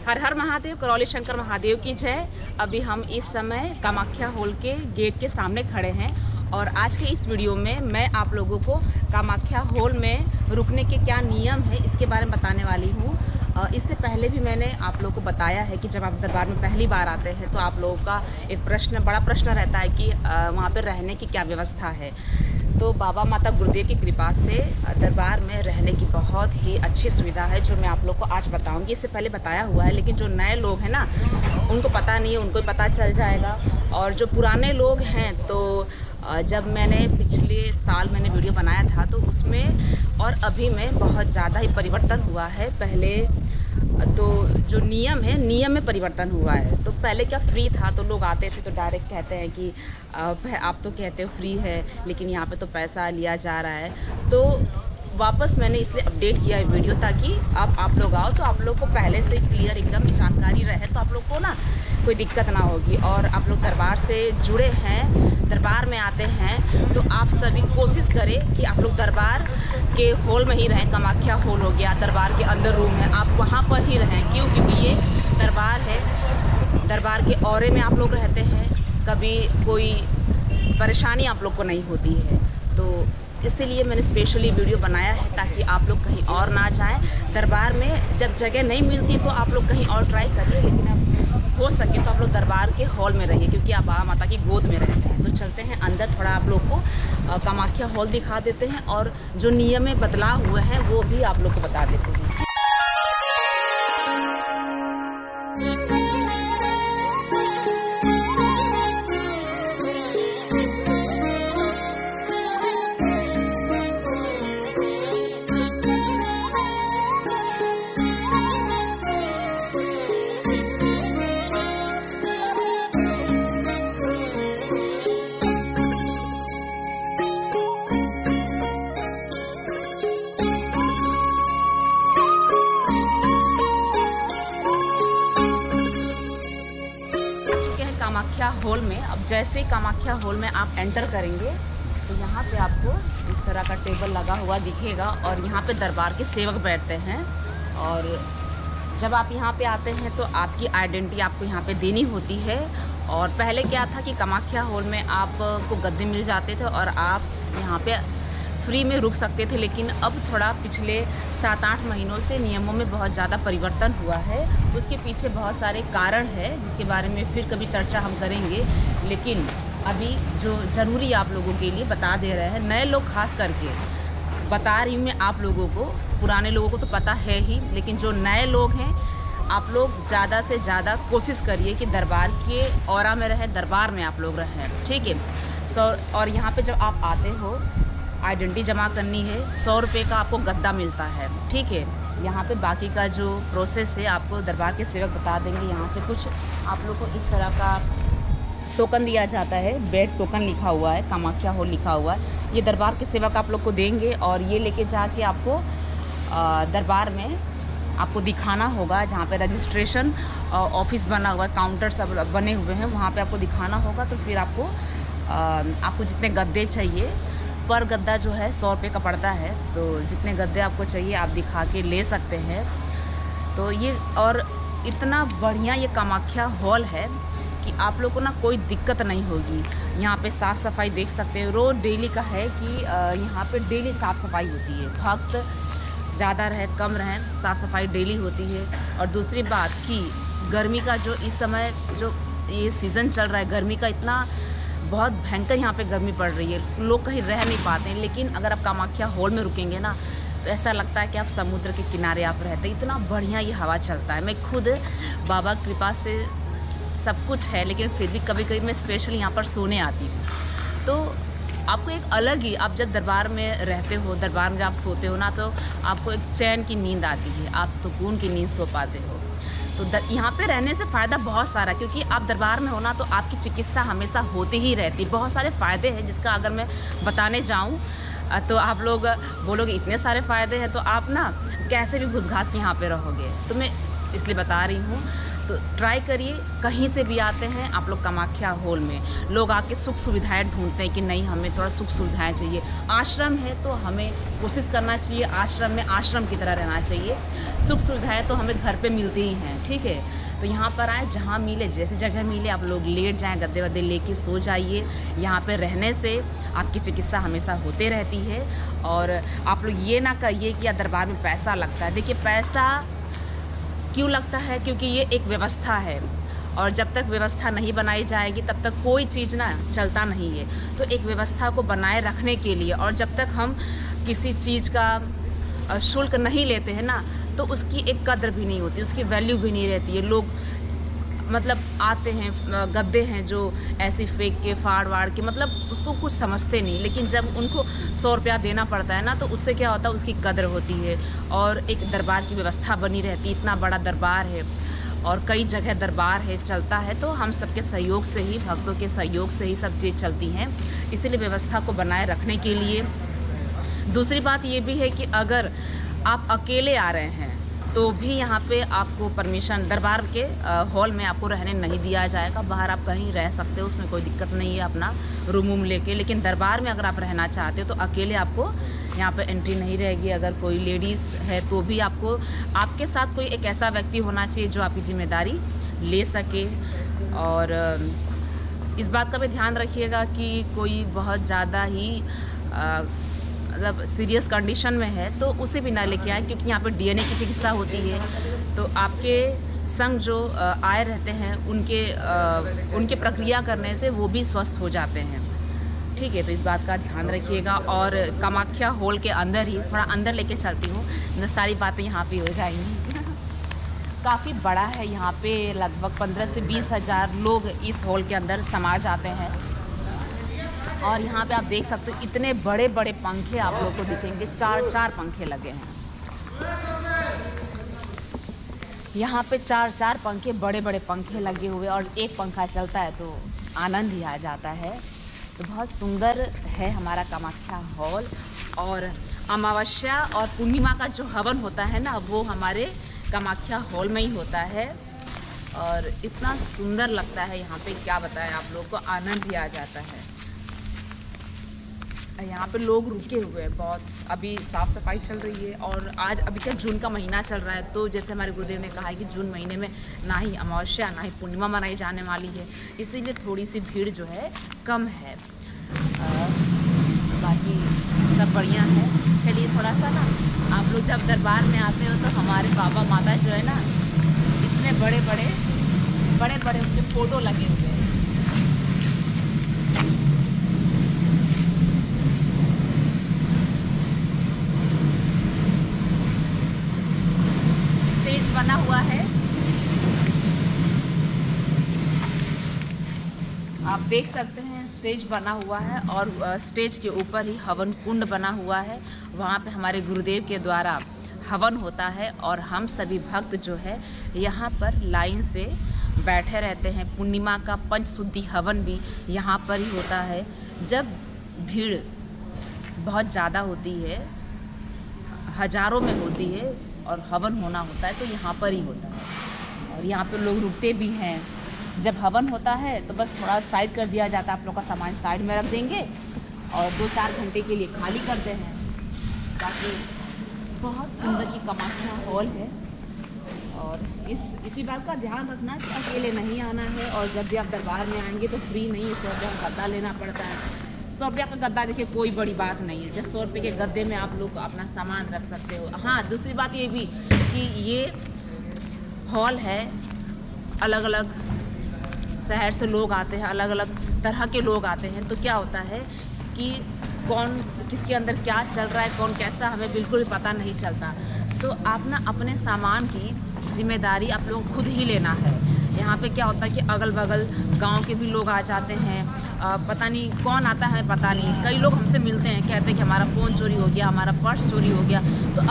हर हर महादेव, करौली शंकर महादेव की जय। अभी हम इस समय कामाख्या हॉल के गेट के सामने खड़े हैं और आज के इस वीडियो में मैं आप लोगों को कामाख्या हॉल में रुकने के क्या नियम है इसके बारे में बताने वाली हूँ। इससे पहले भी मैंने आप लोगों को बताया है कि जब आप दरबार में पहली बार आते हैं तो आप लोगों का एक बड़ा प्रश्न रहता है कि वहाँ पर रहने की क्या व्यवस्था है। तो बाबा माता गुरुदेव की कृपा से दरबार में रहने की बहुत ही अच्छी सुविधा है, जो मैं आप लोग को आज बताऊंगी। इससे पहले बताया हुआ है, लेकिन जो नए लोग हैं ना उनको पता नहीं है, उनको पता चल जाएगा। और जो पुराने लोग हैं तो जब मैंने पिछले साल मैंने वीडियो बनाया था तो उसमें और अभी में बहुत ज़्यादा ही परिवर्तन हुआ है। पहले तो जो नियम है, नियम में परिवर्तन हुआ है। तो पहले क्या फ्री था तो लोग आते थे तो डायरेक्ट कहते हैं कि आप तो कहते हो फ्री है लेकिन यहाँ पे तो पैसा लिया जा रहा है। तो वापस मैंने इसलिए अपडेट किया है वीडियो ताकि आप लोग आओ तो आप लोग को पहले से क्लियर एकदम जानकारी रहे, तो आप लोग को ना कोई दिक्कत ना होगी। और आप लोग दरबार से जुड़े हैं, दरबार में आते हैं तो आप सभी कोशिश करें कि आप लोग दरबार के हॉल में ही रहें। कामाख्या हॉल हो गया, दरबार के अंदर रूम है, आप वहाँ पर ही रहें। क्यों? क्योंकि ये दरबार है, दरबार के औरे में आप लोग रहते हैं, कभी कोई परेशानी आप लोग को नहीं होती है। तो इसीलिए मैंने स्पेशली वीडियो बनाया है ताकि आप लोग कहीं और ना जाएं। दरबार में जब जगह नहीं मिलती तो आप लोग कहीं और ट्राई करिए, लेकिन अब हो सके तो आप लोग दरबार के हॉल में रहिए क्योंकि आप बाबा माता की गोद में रहते हैं। तो चलते हैं अंदर, थोड़ा आप लोग को कामाख्या हॉल दिखा देते हैं और जो नियम में बदलाव हुए हैं वो भी आप लोग को बता देते हैं। कामाख्या हॉल में अब जैसे ही कामाख्या हॉल में आप एंटर करेंगे तो यहाँ पे आपको इस तरह का टेबल लगा हुआ दिखेगा और यहाँ पे दरबार के सेवक बैठते हैं। और जब आप यहाँ पे आते हैं तो आपकी आइडेंटिटी आपको यहाँ पे देनी होती है। और पहले क्या था कि कामाख्या हॉल में आपको गद्दे मिल जाते थे और आप यहाँ पे फ्री में रुक सकते थे, लेकिन अब थोड़ा पिछले 7-8 महीनों से नियमों में बहुत ज़्यादा परिवर्तन हुआ है। उसके पीछे बहुत सारे कारण हैं जिसके बारे में फिर कभी चर्चा हम करेंगे, लेकिन अभी जो ज़रूरी आप लोगों के लिए बता दे रहे हैं, नए लोग खास करके बता रही हूँ मैं आप लोगों को। पुराने लोगों को तो पता है ही, लेकिन जो नए लोग हैं आप लोग ज़्यादा से ज़्यादा कोशिश करिए कि दरबार के औरा में रहें, दरबार में आप लोग रहें, ठीक है। और यहाँ पर जब आप आते हो आइडेंटिटी जमा करनी है, 100 रुपये का आपको गद्दा मिलता है, ठीक है। यहाँ पे बाकी का जो प्रोसेस है आपको दरबार के सेवक बता देंगे। यहाँ से कुछ आप लोग को इस तरह का टोकन दिया जाता है, बेड टोकन लिखा हुआ है, कामाख्या हॉल लिखा हुआ है। ये दरबार के सेवक आप लोग को देंगे और ये लेके जाके आपको दरबार में आपको दिखाना होगा, जहाँ पे रजिस्ट्रेशन ऑफिस बना हुआ है, काउंटर सब बने हुए हैं, वहाँ पे आपको दिखाना होगा। तो फिर आपको जितने गद्दे चाहिए, पर गद्दा जो है 100 रुपये का पड़ता है, तो जितने गद्दे आपको चाहिए आप दिखा के ले सकते हैं। तो ये और इतना बढ़िया ये कामाख्या हॉल है कि आप लोग को ना कोई दिक्कत नहीं होगी। यहाँ पे साफ़ सफाई देख सकते हो, रोज़ डेली का है कि यहाँ पे डेली साफ़ सफाई होती है। भक्त ज़्यादा रहे कम रहे, साफ़ सफाई डेली होती है। और दूसरी बात कि गर्मी का जो इस समय जो ये सीज़न चल रहा है, गर्मी का इतना बहुत भयंकर यहाँ पे गर्मी पड़ रही है, लोग कहीं रह नहीं पाते हैं। लेकिन अगर आप कामाख्या हॉल में रुकेंगे ना तो ऐसा लगता है कि आप समुद्र के किनारे आप रहते हैं, इतना बढ़िया ये हवा चलता है। मैं खुद बाबा कृपा से सब कुछ है, लेकिन फिर भी कभी कभी मैं स्पेशली यहाँ पर सोने आती हूँ। तो आपको एक अलग ही, आप जब दरबार में रहते हो, दरबार में जब आप सोते हो ना तो आपको एक चैन की नींद आती है, आप सुकून की नींद सो पाते हो। तो यहाँ पे रहने से फ़ायदा बहुत सारा, क्योंकि आप दरबार में हो ना तो आपकी चिकित्सा हमेशा होती ही रहती। बहुत सारे फ़ायदे हैं जिसका अगर मैं बताने जाऊँ तो आप लोग बोलोगे इतने सारे फ़ायदे हैं तो आप ना कैसे भी घुस घास के यहाँ पे रहोगे। तो मैं इसलिए बता रही हूँ तो ट्राई करिए, कहीं से भी आते हैं आप लोग कामाख्या हॉल में, लोग आके सुख सुविधाएं ढूंढते हैं कि नहीं हमें थोड़ा सुख सुविधाएं चाहिए। आश्रम है तो हमें कोशिश करना चाहिए आश्रम में आश्रम की तरह रहना चाहिए। सुख सुविधाएं तो हमें घर पे मिलती ही हैं, ठीक है। तो यहाँ पर आए, जहाँ मिले, जैसी जगह मिले आप लोग लेट जाएं, गद्दे वद्दे लेके सो जाइए। यहाँ पे रहने से आपकी चिकित्सा हमेशा होते रहती है। और आप लोग ये ना कहिए कि यार दरबार में पैसा लगता है। देखिए पैसा क्यों लगता है, क्योंकि ये एक व्यवस्था है और जब तक व्यवस्था नहीं बनाई जाएगी तब तक कोई चीज़ ना चलता नहीं है। तो एक व्यवस्था को बनाए रखने के लिए, और जब तक हम किसी चीज़ का शुल्क नहीं लेते हैं ना तो उसकी एक कद्र भी नहीं होती, उसकी वैल्यू भी नहीं रहती है। लोग मतलब आते हैं, गद्दे हैं जो ऐसे फेंक के फाड़ वाड़ के, मतलब उसको कुछ समझते नहीं, लेकिन जब उनको 100 रुपया देना पड़ता है ना तो उससे क्या होता है, उसकी कद्र होती है और एक दरबार की व्यवस्था बनी रहती है। इतना बड़ा दरबार है और कई जगह दरबार है, चलता है, तो हम सबके सहयोग से ही, भक्तों के सहयोग से ही सब चीज़ चलती हैं। इसीलिए व्यवस्था को बनाए रखने के लिए। दूसरी बात ये भी है कि अगर आप अकेले आ रहे हैं तो भी यहाँ पे आपको परमिशन, दरबार के हॉल में आपको रहने नहीं दिया जाएगा। बाहर आप कहीं रह सकते हो, उसमें कोई दिक्कत नहीं है, अपना रूम वूम लेके। लेकिन दरबार में अगर आप रहना चाहते हो तो अकेले आपको यहाँ पे एंट्री नहीं रहेगी। अगर कोई लेडीज़ है तो भी आपको, आपके साथ कोई एक ऐसा व्यक्ति होना चाहिए जो आपकी जिम्मेदारी ले सके। और इस बात का भी ध्यान रखिएगा कि कोई बहुत ज़्यादा ही मतलब सीरियस कंडीशन में है तो उसे भी ना लेके आए, क्योंकि यहाँ पर डीएनए की चिकित्सा होती है। तो आपके संग जो आए रहते हैं उनके प्रक्रिया करने से वो भी स्वस्थ हो जाते हैं, ठीक है। तो इस बात का ध्यान रखिएगा। और कामाख्या हॉल के अंदर ही, थोड़ा अंदर लेके चलती हूँ, सारी बातें यहाँ पे हो जाएंगी। काफ़ी बड़ा है यहाँ पे, लगभग 15 से 20 हज़ार लोग इस हॉल के अंदर समा जाते हैं। और यहाँ पे आप देख सकते हो इतने बड़े बड़े पंखे आप लोग को दिखेंगे, 4 पंखे लगे हैं यहाँ पे, 4 पंखे, बड़े बड़े पंखे लगे हुए, और एक पंखा चलता है तो आनंद ही आ जाता है। तो बहुत सुंदर है हमारा कामाख्या हॉल। और अमावस्या और पूर्णिमा का जो हवन होता है ना वो हमारे कामाख्या हॉल में ही होता है। और इतना सुंदर लगता है यहाँ पे, क्या बताएं आप लोग को, आनंद ही आ जाता है। यहाँ पे लोग रुके हुए हैं बहुत, अभी साफ़ सफाई चल रही है। और आज अभी क्या जून का महीना चल रहा है, तो जैसे हमारे गुरुदेव ने कहा है कि जून महीने में ना ही अमावस्या ना ही पूर्णिमा मनाई जाने वाली है, इसीलिए थोड़ी सी भीड़ जो है कम है। बाकी सब बढ़िया है। चलिए थोड़ा सा ना, आप लोग जब दरबार में आते हो तो हमारे बाबा माता जो है ना, इतने बड़े बड़े उनके फ़ोटो लगे हुए हैं। बना हुआ है, आप देख सकते हैं, स्टेज बना हुआ है और स्टेज के ऊपर ही हवन कुंड बना हुआ है। वहाँ पे हमारे गुरुदेव के द्वारा हवन होता है और हम सभी भक्त जो है यहाँ पर लाइन से बैठे रहते हैं। पूर्णिमा का पंचशुद्धि हवन भी यहाँ पर ही होता है। जब भीड़ बहुत ज़्यादा होती है, हज़ारों में होती है और हवन होना होता है तो यहाँ पर ही होता है। और यहाँ पर लोग रुकते भी हैं। जब हवन होता है तो बस थोड़ा साइड कर दिया जाता है, आप लोग का सामान साइड में रख देंगे और 2-4 घंटे के लिए खाली करते हैं। बाकी बहुत सुंदर ये कामाख्या हॉल है। और इसी बात का ध्यान रखना कि अकेले नहीं आना है। और जब भी आप दरबार में आएंगे तो फ्री नहीं है, 100 रुपये का गद्दा लेना पड़ता है। 100 रुपये का गद्दा देखिए कोई बड़ी बात नहीं है, जब 100 रुपये के गद्दे में आप लोग अपना सामान रख सकते हो। हाँ, दूसरी बात ये भी कि ये हॉल है, अलग अलग शहर से लोग आते हैं, अलग अलग तरह के लोग आते हैं। तो क्या होता है कि कौन किसके अंदर क्या चल रहा है, कौन कैसा, हमें बिल्कुल भी पता नहीं चलता। तो आप ना अपने सामान की जिम्मेदारी आप लोग खुद ही लेना है। यहाँ पे क्या होता है कि अगल बगल गांव के भी लोग आ जाते हैं, पता नहीं कौन आता है, पता नहीं। कई लोग हमसे मिलते हैं, कहते हैं कि हमारा फ़ोन चोरी हो गया, हमारा पर्स चोरी हो गया। तो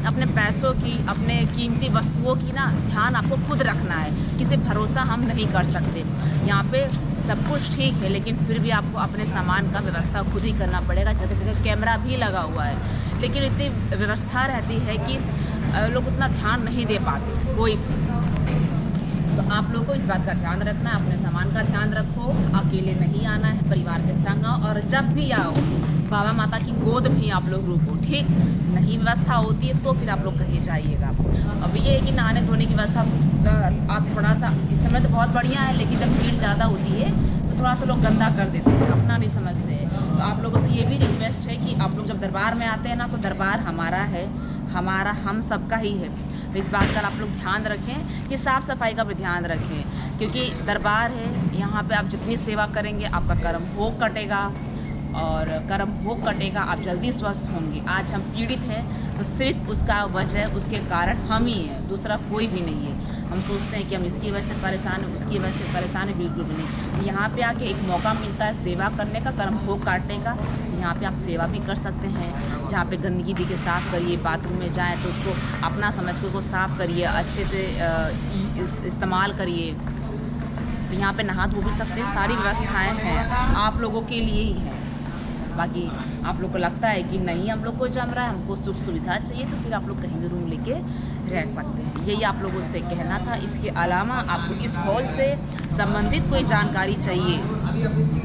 अपने पैसों की, अपने कीमती वस्तुओं की ना ध्यान आपको खुद रखना है। किसी भरोसा हम नहीं कर सकते। यहाँ पे सब कुछ ठीक है, लेकिन फिर भी आपको अपने सामान का व्यवस्था खुद ही करना पड़ेगा। जगह जगह कैमरा भी लगा हुआ है, लेकिन इतनी व्यवस्था रहती है कि लोग उतना ध्यान नहीं दे पाते कोई भी। तो आप लोग को इस बात का ध्यान रखना है, अपने सामान का ध्यान रखो, अकेले नहीं आना है, परिवार के संग आओ, और जब भी आओ बाबा माता की गोद में आप लोग रुको, ठीक। नहीं व्यवस्था होती है तो फिर आप लोग कहीं जाइएगा। अब ये है कि नहाने धोने की व्यवस्था आप थोड़ा सा, इस समय तो बहुत बढ़िया है, लेकिन जब भीड़ ज़्यादा होती है तो थोड़ा सा लोग गंदा कर देते हैं, अपना नहीं समझते हैं। तो आप लोगों से ये भी रिक्वेस्ट है कि आप लोग जब दरबार में आते हैं ना, तो दरबार हमारा है, हमारा हम सबका ही है। तो इस बात का आप लोग ध्यान रखें कि साफ़ सफाई का भी ध्यान रखें, क्योंकि दरबार है, यहाँ पे आप जितनी सेवा करेंगे आपका कर्म भोग कटेगा, और कर्म भोग कटेगा, आप जल्दी स्वस्थ होंगे। आज हम पीड़ित हैं तो सिर्फ उसका वजह, उसके कारण हम ही हैं, दूसरा कोई भी नहीं है। हम सोचते हैं कि हम इसकी वजह से परेशान हैं, उसकी वजह से परेशान है, बिल्कुल भी नहीं। तो यहाँ पे आके एक मौका मिलता है सेवा करने का, कर्म भोग काटने का। यहाँ पे आप सेवा भी कर सकते हैं, जहाँ पे गंदगी दिखे साफ़ करिए, बाथरूम में जाएँ तो उसको अपना समझ के उसको साफ़ करिए, अच्छे से इस्तेमाल करिए। तो यहाँ पे नहा धो भी सकते हैं, सारी व्यवस्थाएँ हैं, आप लोगों के लिए ही हैं। बाकी आप लोग को लगता है कि नहीं हम लोग को जम रहा है, हमको सुख सुविधा चाहिए, तो फिर आप लोग कहीं भी रूम लेके रह सकते हैं। यही आप लोगों से कहना था। इसके अलावा आपको इस हॉल से संबंधित कोई जानकारी चाहिए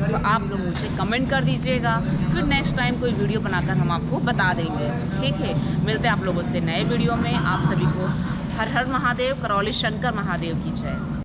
तो आप लोग मुझे कमेंट कर दीजिएगा, फिर नेक्स्ट टाइम कोई वीडियो बनाकर हम आपको बता देंगे, ठीक है। मिलते हैं आप लोगों से नए वीडियो में। आप सभी को हर हर महादेव, करौली शंकर महादेव की जय।